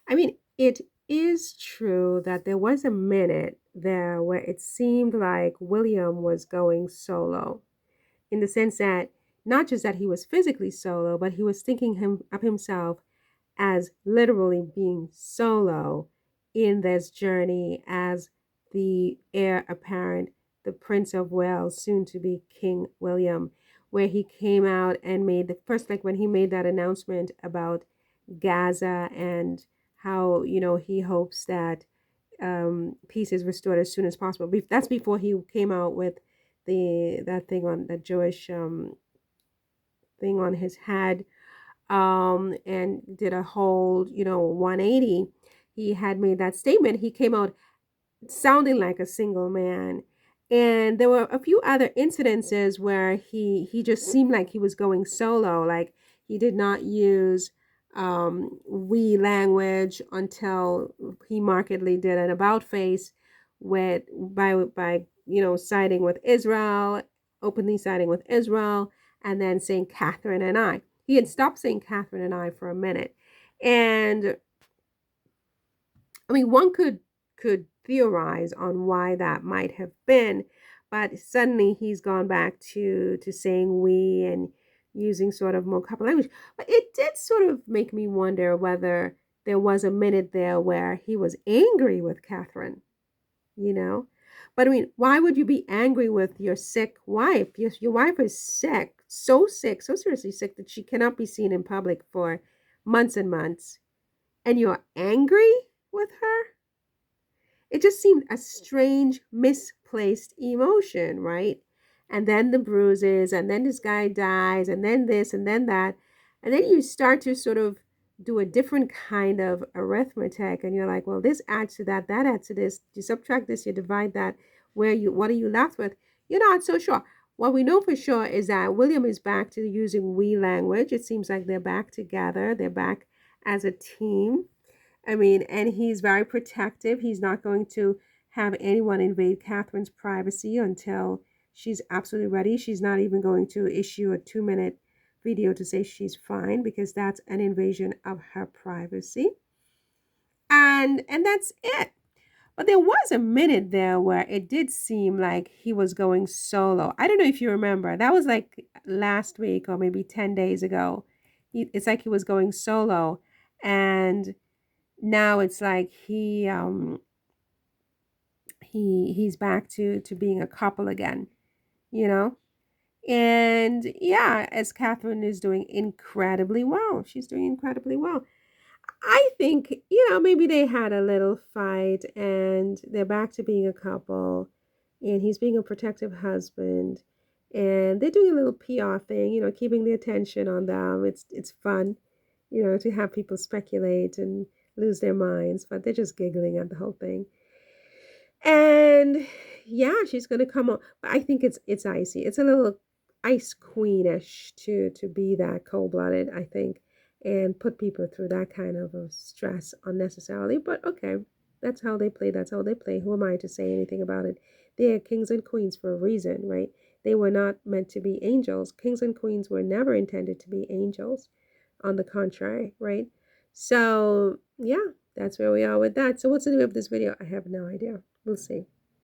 I mean, it is true that there was a minute there where it seemed like William was going solo, in the sense that not just that he was physically solo, but he was thinking of himself as literally being solo in this journey as the heir apparent, the Prince of Wales, soon to be King William, where he came out and made the first, like when he made that announcement about Gaza and how, he hopes that peace is restored as soon as possible. That's before he came out with that thing on the Jewish thing on his head, and did a whole, 180. He had made that statement. He came out sounding like a single man. And there were a few other incidences where he just seemed like he was going solo. Like he did not use we language until he markedly did an about face with by siding with Israel, openly siding with Israel, and then saying Catherine and I. He had stopped saying Catherine and I for a minute. And I mean, one could theorize on why that might have been, but suddenly he's gone back to saying we and using sort of more couple language. But it did sort of make me wonder whether there was a minute there where he was angry with Catherine, you know? But I mean, why would you be angry with your sick wife? Your wife is sick, so seriously sick that she cannot be seen in public for months and months, and you're angry with her? It just seemed a strange, misplaced emotion, right? And then the bruises, and then this guy dies, and then this, and then that. And then you start to sort of do a different kind of arithmetic, and you're like, well, this adds to that, that adds to this. You subtract this, you divide that. What are you left with? You're not so sure. What we know for sure is that William is back to using we language. It seems like they're back together, they're back as a team. I mean, and he's very protective. He's not going to have anyone invade Catherine's privacy until she's absolutely ready. She's not even going to issue a 2-minute video to say she's fine, because that's an invasion of her privacy. And that's it. But there was a minute there where it did seem like he was going solo. I don't know if you remember. That was like last week or maybe 10 days ago. It's like he was going solo. And now it's like he's back to being a couple again, you know? And yeah, as Catherine is doing incredibly well. She's doing incredibly well. I think, maybe they had a little fight and they're back to being a couple, and he's being a protective husband, and they're doing a little PR thing, keeping the attention on them. It's fun, to have people speculate and lose their minds, but they're just giggling at the whole thing. And yeah, she's gonna come on. But I think it's icy. It's a little ice queenish to be that cold blooded, I think, and put people through that kind of a stress unnecessarily. But okay, that's how they play. That's how they play. Who am I to say anything about it? They are kings and queens for a reason, right? They were not meant to be angels. Kings and queens were never intended to be angels. On the contrary, right? So yeah, that's where we are with that. So what's the name of this video? I have no idea. We'll see.